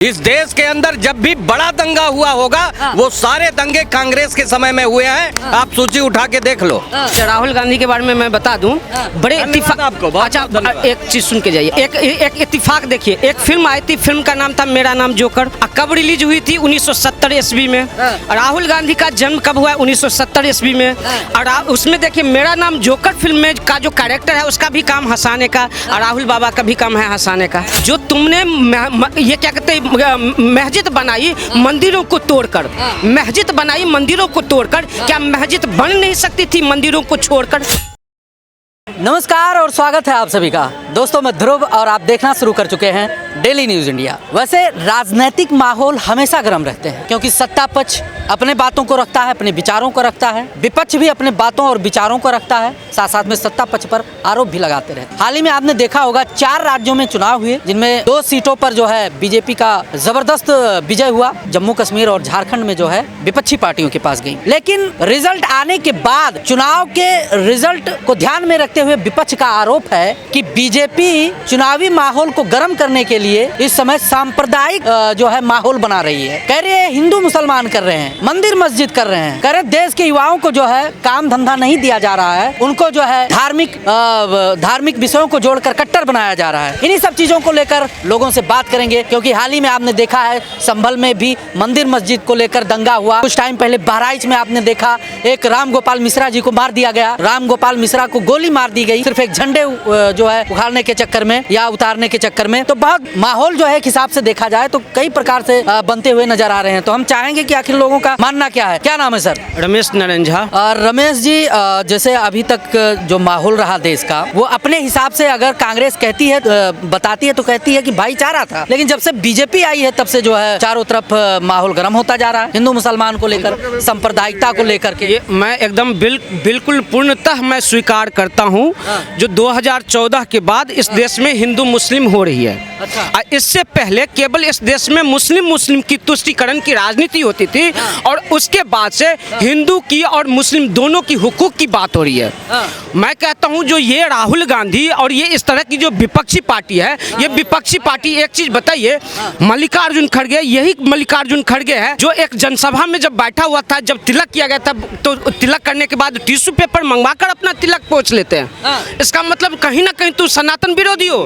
इस देश के अंदर जब भी बड़ा दंगा हुआ होगा वो सारे दंगे कांग्रेस के समय में हुए हैं। आप सूची उठा के देख लो। राहुल गांधी के बारे में मैं बता दूं, बड़े इत्तेफाक आपको। अच्छा, एक चीज सुन के जाइए। एक इत्तेफाक देखिए, एक फिल्म आई थी, फिल्म का नाम था मेरा नाम जोकर। कब रिलीज हुई थी? 1970 ईस्वी में। राहुल गांधी का जन्म कब हुआ? 1970 ईस्वी में। और उसमें देखिए, मेरा नाम जोकर फिल्म में का जो कैरेक्टर है उसका भी काम हंसाने का, और राहुल बाबा का भी काम है हंसाने का। जो तुमने ये क्या कहते हैं, मस्जिद बनाई मंदिरों को तोड़कर, मस्जिद बनाई मंदिरों को तोड़कर, क्या मस्जिद बन नहीं सकती थी मंदिरों को छोड़कर? नमस्कार और स्वागत है आप सभी का। दोस्तों, मैं ध्रुव और आप देखना शुरू कर चुके हैं डेली न्यूज इंडिया। वैसे राजनीतिक माहौल हमेशा गर्म रहते हैं, क्योंकि सत्ता पक्ष अपने बातों को रखता है, अपने विचारों को रखता है, विपक्ष भी अपने बातों और विचारों को रखता है, साथ साथ में सत्ता पक्ष पर आरोप भी लगाते रहे। हाल ही में आपने देखा होगा 4 राज्यों में चुनाव हुए, जिनमें 2 सीटों पर जो है बीजेपी का जबरदस्त विजय हुआ। जम्मू कश्मीर और झारखंड में जो है विपक्षी पार्टियों के पास गई। लेकिन रिजल्ट आने के बाद चुनाव के रिजल्ट को ध्यान में रखते हुए विपक्ष का आरोप है कि बीजेपी चुनावी माहौल को गर्म करने के लिए इस समय सांप्रदायिक जो है माहौल बना रही है। कह रहे हैं हिंदू मुसलमान कर रहे हैं, मंदिर मस्जिद कर रहे हैं, कह रहे देश के युवाओं को जो है काम धंधा नहीं दिया जा रहा है, उनको जो है धार्मिक विषयों को जोड़कर कट्टर बनाया जा रहा है। इन्हीं सब चीजों को लेकर लोगों से बात करेंगे, क्योंकि हाल ही में आपने देखा है संभल में भी मंदिर मस्जिद को लेकर दंगा हुआ। कुछ टाइम पहले बहराइच में आपने देखा एक राम गोपाल मिश्रा जी को मार दिया गया। राम गोपाल मिश्रा को गोली मार दी गई, सिर्फ एक झंडे जो है उखाड़ने के चक्कर में या उतारने के चक्कर में। तो बहुत माहौल जो है एक हिसाब से देखा जाए तो कई प्रकार से बनते हुए नजर आ रहे हैं। तो हम चाहेंगे कि आखिर लोगों का मानना क्या है। क्या नाम है सर? रमेश नारायण झा। और रमेश जी, जैसे अभी तक जो माहौल रहा देश का, वो अपने हिसाब से अगर कांग्रेस कहती है, बताती है तो कहती है कि भाईचारा था, लेकिन जब से बीजेपी आई है तब से जो है चारों तरफ माहौल गर्म होता जा रहा है, हिंदू मुसलमान को लेकर, सांप्रदायिकता को लेकर के। मैं एकदम बिल्कुल पूर्णतः मैं स्वीकार करता हूँ। जो 2014 के बाद इस देश में हिंदू मुस्लिम हो रही है। अच्छा। इससे पहले केवल इस देश में मुस्लिम की तुष्टीकरण की राजनीति होती थी, और उसके बाद से हिंदू की और मुस्लिम दोनों की हुकूक की बात हो रही है। मैं कहता हूं जो ये राहुल गांधी और ये इस तरह की जो विपक्षी पार्टी है, ये विपक्षी पार्टी, एक चीज बताइए, मल्लिकार्जुन खड़गे, यही मल्लिकार्जुन खड़गे है जो एक जनसभा में जब बैठा हुआ था, जब तिलक किया गया था, तो तिलक करने के बाद टिश्यू पेपर मंगवाकर अपना तिलक पोंछ लेते हैं। इसका मतलब कहीं ना कहीं तू सनातन विरोधी हो।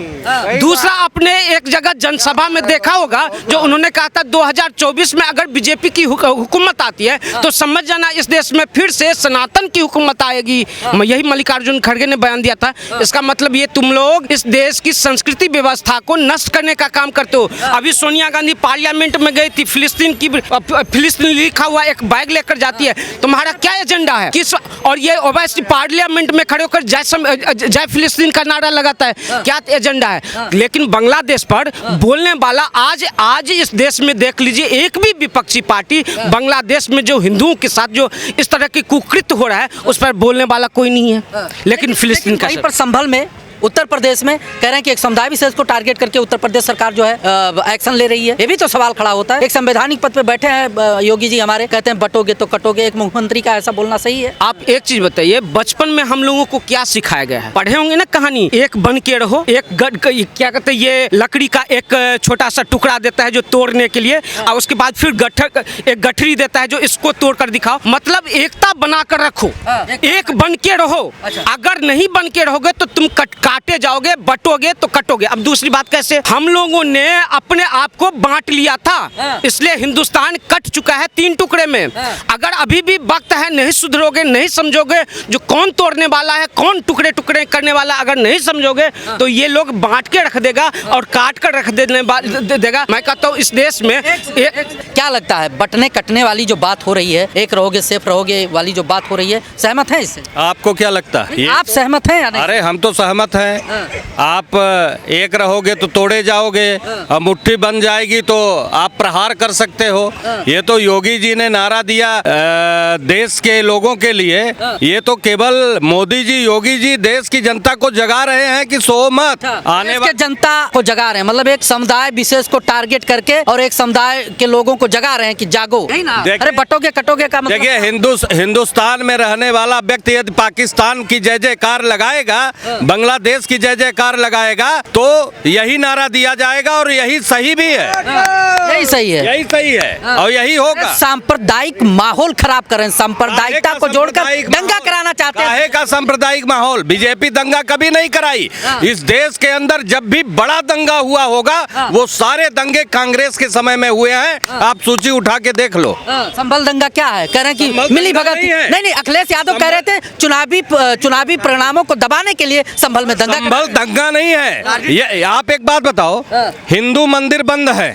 दूसरा, आपने एक जगह जनसभा में देखा होगा जो उन्होंने कहा था 2024 में अगर बीजेपी की हुकूमत आती है तो समझ जाना इस देश में फिर से सनातन की हुकूमत आएगी। यही मल्लिकार्जुन खड़गे ने बयान दिया था। इसका मतलब ये तुम लोग इस देश की संस्कृति व्यवस्था को नष्ट करने का काम करते हो। अभी सोनिया गांधी पार्लियामेंट में गई थी, फिलिस्तीन लिखा हुआ एक बैग लेकर जाती है। तुम्हारा क्या एजेंडा है? किस और ये ओवैसी पार्लियामेंट में खड़े होकर जय फिलिस्तीन का नारा लगाता है, क्या एजेंडा है? लेकिन बांग्लादेश पर बोलने वाला आज इस देश में देख लीजिए, एक भी विपक्षी पार्टी बांग्लादेश में जो हिंदुओं के साथ जो इस तरह की कुकृत्य हो रहा है उस पर बोलने वाला कोई नहीं है। लेकिन फिलिस्तीन का पर संभल में, उत्तर प्रदेश में कह रहे हैं कि एक समुदाय विशेष को टारगेट करके उत्तर प्रदेश सरकार जो है एक्शन ले रही है। ये भी तो सवाल खड़ा होता है। एक संवैधानिक पद पे बैठे हैं योगी जी हमारे, कहते हैं बटोगे तो कटोगे। एक मुख्यमंत्री का ऐसा बोलना सही है? आप एक चीज बताइए, बचपन में हम लोगों को क्या सिखाया गया है? पढ़े होंगे ना कहानी, एक बन के रहो, एक क्या कहते हैं, ये लकड़ी का एक छोटा सा टुकड़ा देता है जो तोड़ने के लिए, और उसके बाद फिर एक गठरी देता है जो इसको तोड़ कर दिखाओ। मतलब एकता बनाकर रखो, एक बन के रहो। अगर नहीं बन के रहोगे तो तुम काटे जाओगे, बटोगे तो कटोगे। अब दूसरी बात कैसे? हम लोगों ने अपने आप को बांट लिया था, इसलिए हिंदुस्तान कट चुका है 3 टुकड़े में। अगर अभी भी वक्त है, नहीं सुधरोगे, नहीं समझोगे जो कौन तोड़ने वाला है, कौन टुकड़े टुकड़े करने वाला, अगर नहीं समझोगे तो ये लोग बांट के रख देगा और काट कर रख देगा। मैं कहता हूँ इस देश में क्या लगता है, बटने कटने वाली जो बात हो रही है, एक रहोगे सेफ रहोगे वाली जो बात हो रही है, सहमत है इससे? आपको क्या लगता है? आप सहमत हैं या नहीं? अरे हम तो सहमत हैं। आप एक रहोगे तो तोड़े जाओगे, और मुट्ठी बन जाएगी तो आप प्रहार कर सकते हो। ये तो योगी जी ने नारा दिया देश के लोगों के लिए। ये तो केवल मोदी जी, योगी जी देश की जनता को जगा रहे हैं कि सो मत। आने वाले जनता को जगा रहे हैं, मतलब एक समुदाय विशेष को टारगेट करके और एक समुदाय के लोगों को जगा रहे हैं कि जागो। अरे बटोगे कटोगे का मतलब, देखिए हिंदुस्तान में रहने वाला व्यक्ति यदि पाकिस्तान की जय जयकार लगाएगा, बांग्लादेश देश की जय जयकार लगाएगा तो यही नारा दिया जाएगा और यही सही भी है। यही सही है, यही सही है और यही होगा। सांप्रदायिक माहौल खराब कर रहे हैं, सांप्रदायिकता को जोड़कर दंगा कराना चाहते हैं। काहे का सांप्रदायिक माहौल? बीजेपी दंगा कभी नहीं कराई। इस देश के अंदर जब भी बड़ा दंगा हुआ होगा वो सारे दंगे कांग्रेस के समय में हुए हैं। आप सूची उठा के देख लो। संभल दंगा क्या है? कह रहे हैं कि मिली भगत नहीं, अखिलेश यादव कह रहे थे चुनावी परिणामों को दबाने के लिए संभल में दंगा। संभल दंगा नहीं है। ये आप एक बात बताओ, हिंदू मंदिर बंद है,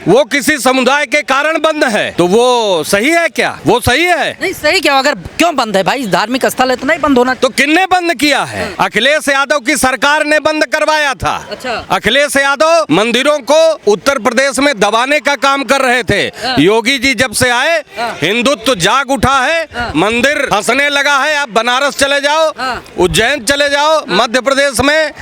वो किसी समुदाय के कारण बंद है, तो वो सही है क्या? वो सही है? नहीं सही क्या? अगर क्यों बंद है भाई? धार्मिक स्थल है तो नहीं बंद होना। तो किसने बंद किया है? अखिलेश यादव की सरकार ने बंद करवाया था। अच्छा। अखिलेश यादव मंदिरों को उत्तर प्रदेश में दबाने का काम कर रहे थे। योगी जी जब से आए हिंदुत्व जाग उठा है, मंदिर हंसने लगा है। आप बनारस चले जाओ, उज्जैन चले जाओ, मध्य प्रदेश में,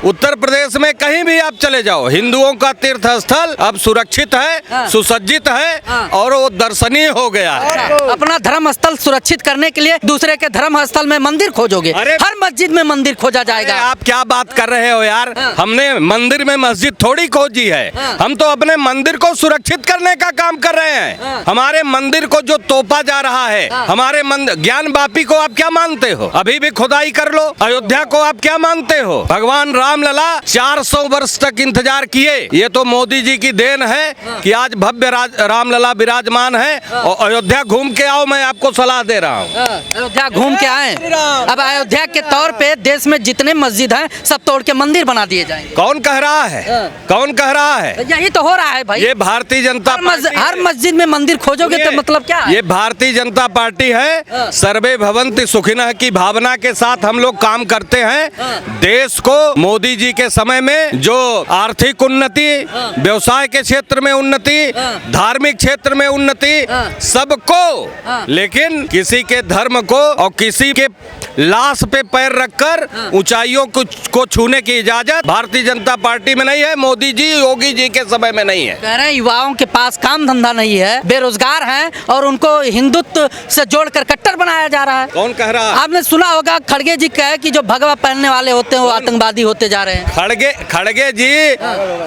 उत्तर प्रदेश में, कहीं भी आप चले जाओ, हिंदुओं का तीर्थ स्थल अब सुरक्षित है, सुसज्जित है और वो दर्शनीय हो गया है। अपना धर्म स्थल सुरक्षित करने के लिए दूसरे के धर्म स्थल में मंदिर खोजोगे? हर मस्जिद में मंदिर खोजा जाएगा। आप क्या बात कर रहे हो यार? हमने मंदिर में मस्जिद थोड़ी खोजी है, हम तो अपने मंदिर को सुरक्षित करने का काम कर रहे हैं। हमारे मंदिर को जो तोपा जा रहा है, हमारे ज्ञान वापी को आप क्या मानते हो? अभी भी खुदाई कर लो। अयोध्या को आप क्या मानते हो? भगवान रामलला 400 वर्ष तक इंतजार किए। ये तो मोदी जी की देन है कि आज भव्य रामलला विराजमान है। और अयोध्या घूम के आओ, मैं आपको सलाह दे रहा हूँ। अयोध्या घूम के आए। अब अयोध्या के तौर पे देश में जितने मस्जिद हैं सब तोड़ के मंदिर बना दिए जाएंगे। कौन कह रहा है? कौन कह रहा है? यही तो हो रहा है भाई। ये भारतीय जनता पार्टी हर मस्जिद में मंदिर खोजोगे तो मतलब क्या है? ये भारतीय जनता पार्टी है। सर्वे भवन्ति सुखिनः की भावना के साथ हम लोग काम करते हैं। देश को मोदी जी के समय में जो आर्थिक उन्नति, व्यवसाय के क्षेत्र में उन्नति, धार्मिक क्षेत्र में उन्नति, सबको, लेकिन किसी के धर्म को और किसी के लाश पे पैर रखकर ऊंचाइयों को छूने की इजाजत भारतीय जनता पार्टी में नहीं है। मोदी जी, योगी जी के समय में नहीं है। कह रहे हैं युवाओं के पास काम धंधा नहीं है, बेरोजगार हैं और उनको हिंदुत्व से जोड़कर कट्टर बनाया जा रहा है। कौन कह रहा है? आपने सुना होगा खड़गे जी कहे कि जो भगवा पहनने वाले होते हैं वो आतंकवादी होते जा रहे हैं।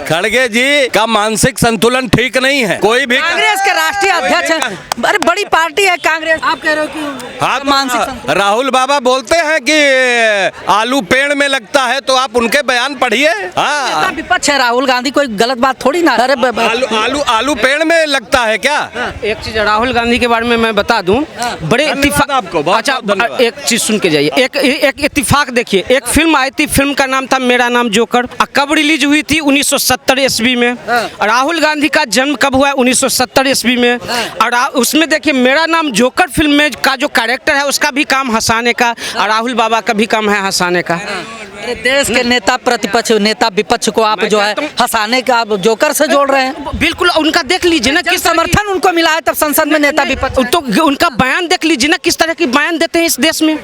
खड़गे जी का मानसिक संतुलन ठीक नहीं है। कोई भी कांग्रेस के राष्ट्रीय अध्यक्ष है, अरे बड़ी पार्टी है कांग्रेस। आप कह रहे हो कि हाँ, मानसिक संतुलन? राहुल बाबा बोलते हैं कि आलू पेड़ में लगता है, तो आप उनके बयान पढ़िए। हाँ, विपक्ष है राहुल गांधी, कोई गलत बात थोड़ी ना। अरे आलू पेड़ में लगता है क्या? एक चीज राहुल गांधी के बारे में मैं बता दूं, बड़े इत्तेफाक आपको। अच्छा, एक चीज सुन के जाइए। एक इत्तेफाक देखिए, एक फिल्म आई थी, फिल्म का नाम था मेरा नाम जोकर। कब रिलीज हुई थी? 1970 ईस्वी में। राहुल गांधी का जन्म कब हुआ? 1970 ईस्वी में। और उसमें देखिए, मेरा नाम जोकर फिल्म में का जो कैरेक्टर है उसका भी काम हंसाने का, और राहुल बाबा का भी काम है हंसाने का। देश के नेता प्रतिपक्ष, नेता विपक्ष को आप जो है हंसाने का आप जोकर से जोड़ रहे हैं। बिल्कुल, उनका देख लीजिए ना किस समर्थन उनको मिला है, तब संसद में नेता विपक्ष। तो उनका बयान देख लीजिए ना किस तरह की बयान देते हैं इस देश में।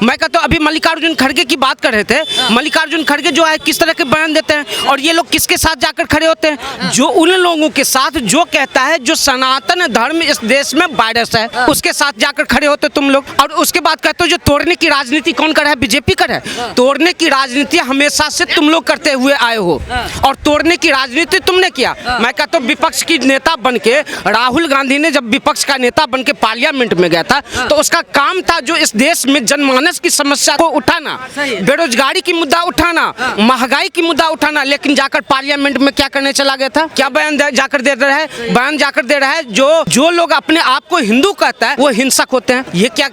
मैं कहता हूँ, अभी मल्लिकार्जुन खड़गे की बात कर रहे थे। मल्लिकार्जुन खड़गे जो है किस तरह के बयान देते हैं, और ये लोग किसके साथ जाकर खड़े होते हैं? जो उन लोगों के साथ जो कहता है जो सनातन धर्म इस देश में वायरस है, उसके साथ जाकर खड़े होते तुम लोग। और उसके बाद कहते हो जो तोड़ने की राजनीति कौन कर रहा है? बीजेपी कर रहा है। तोड़ने की राजनीति हमेशा से तुम लोग करते हुए आए हो, और तोड़ने की राजनीति तुमने किया। मैं कहता हूँ, विपक्ष की नेता बनके राहुल गांधी ने जब विपक्ष का नेता बनके पार्लियामेंट में गया था, तो उसका काम था जो इस देश में जनमानस की समस्या को उठाना, बेरोजगारी की मुद्दा उठाना, महंगाई की मुद्दा उठाना। लेकिन जाकर पार्लियामेंट में क्या करने चला गया था? क्या बयान जाकर दे रहा है? बयान जाकर दे रहा है जो लोग अपने आप को हिंदू कहता है वो हिंसक होते हैं। ये क्या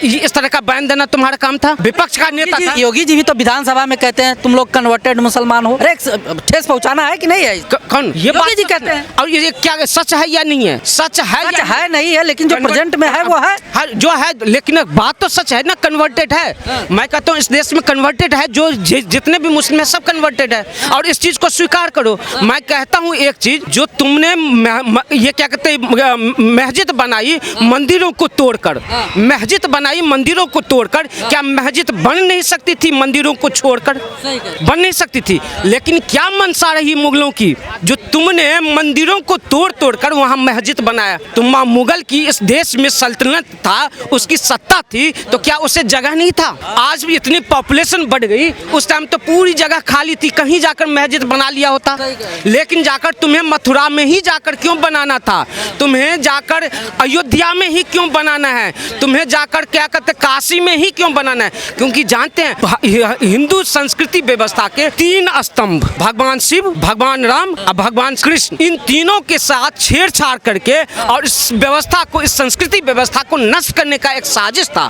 इस तरह का बयान देना तुम्हारा काम था? विपक्ष का नेता था। योगी जी भी तो विधानसभा में कहते हैं तुम लोग कन्वर्टेड मुसलमान हो। अरे ठेस पहुंचाना है कि नहीं है? कौन ये बात जी कहते हैं? और ये क्या सच है या नहीं है? सच है नहीं है, लेकिन जो प्रेजेंट में है वो है जो है। लेकिन बात तो सच है ना, कन्वर्टेड है। मैं कहता हूँ इस देश में कन्वर्टेड है, जो जितने भी मुस्लिम है सब कन्वर्टेड है, और इस चीज को स्वीकार करो। मैं कहता हूँ एक चीज, जो तुमने ये क्या कहते हैं मस्जिद बनाई मंदिरों को तोड़कर, मस्जिद बनाई मंदिरों को तोड़कर, क्या मस्जिद बन नहीं सकती थी मंदिरों को छोड़कर सही कह बन नहीं सकती थी। लेकिन क्या मंशा रही मुगलों की, जो तुमने मंदिरों को तोड़ तोड़ कर वहाँ मस्जिद बनाया। तुम मुगल की इस देश में सल्तनत था, उसकी सत्ता थी, तो क्या उसे जगह नहीं था? आज भी इतनी पॉपुलेशन बढ़ गई, उस टाइम तो पूरी जगह खाली थी, कहीं जाकर मस्जिद बना लिया होता। लेकिन जाकर तुम्हें मथुरा में ही जाकर क्यों बनाना था? तुम्हें जाकर अयोध्या में ही क्यों बनाना है? तुम्हें जाकर क्या कहते काशी में ही क्यों बनाना है? क्योंकि जानते हैं हिंदू संस्कृति व्यवस्था के 3 स्तंभ, भगवान शिव, भगवान राम और भगवान कृष्ण, इन तीनों के साथ छेड़छाड़ करके और इस व्यवस्था को, इस संस्कृति व्यवस्था को नष्ट करने का एक साजिश था।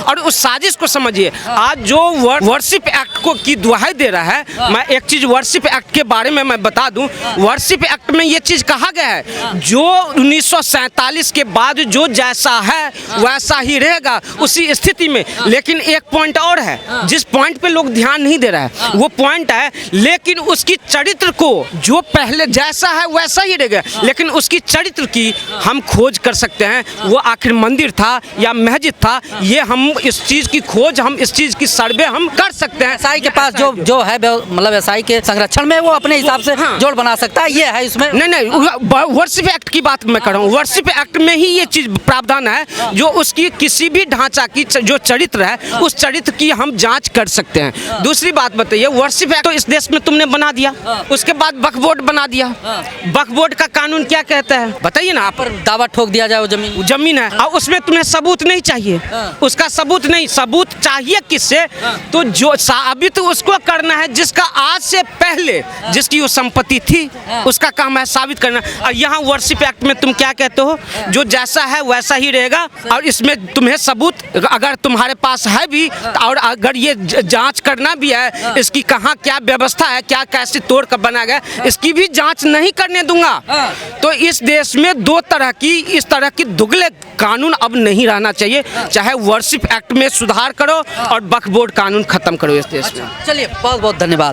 और उस साजिश को समझिए, आज जो वर्शिप एक्ट को की दुहाई दे रहा है, मैं एक चीज वर्शिप एक्ट के बारे में मैं बता दूं। वर्शिप एक्ट में ये चीज कहा गया है, जो 1947 के बाद जो जैसा है वैसा ही रहेगा उसी स्थिति में। लेकिन एक पॉइंट और है, जिस पॉइंट पे लोग ध्यान नहीं दे रहा है, वो पॉइंट है लेकिन उसकी चरित्र को, जो पहले जैसा है वैसा ही रहेगा, लेकिन उसकी चरित्र की हम खोज कर सकते हैं। वो आखिर मंदिर था या मस्जिद था, ये हम इस चीज की खोज, हम इस चीज की सर्वे हम कर सकते हैं। एसआई के पास जो है मतलब एसआई के संरक्षण में वो अपने हिसाब से जोड़ बना सकता है, ये है इसमें। नहीं, वर्शिप एक्ट की बात मैं कर रहा हूँ। वर्शिप एक्ट में ही ये चीज प्रावधान है, जो उसकी किसी भी ढांचा की जो चरित्र है, उस चरित्र की हम जांच कर सकते हैं। दूसरी बात बताइए, वर्शिप एक्ट तो इस देश में तुमने बना दिया, उसके बाद वक्फ बोर्ड बना दिया। वक्फ बोर्ड का कानून क्या कहता है बताइए ना। पर दावा ठोक दिया जाए, वो जमीन है और उसमें तुम्हें सबूत नहीं चाहिए, उसका सबूत नहीं, सबूत चाहिए किससे? तो जो साबित उसको करना है जिसका आज से पहले जिसकी वो संपत्ति थी, उसका काम है साबित करना। और यहाँ वर्शिप एक्ट में तुम क्या कहते हो, जो जैसा है वैसा ही रहेगा, और इसमें तुम्हें सबूत अगर तुम्हारे पास है भी, और अगर ये जांच करना भी है इसकी कहाँ क्या व्यवस्था है, क्या कैसे तोड़ कर बनाया गया, इसकी भी जांच नहीं करने दूंगा। तो इस देश में इस तरह की दुगले कानून अब नहीं रहना चाहिए। चाहे वर्शिप एक्ट में सुधार करो और वक्फ बोर्ड कानून खत्म करो इस देश में। चलिए, बहुत बहुत धन्यवाद।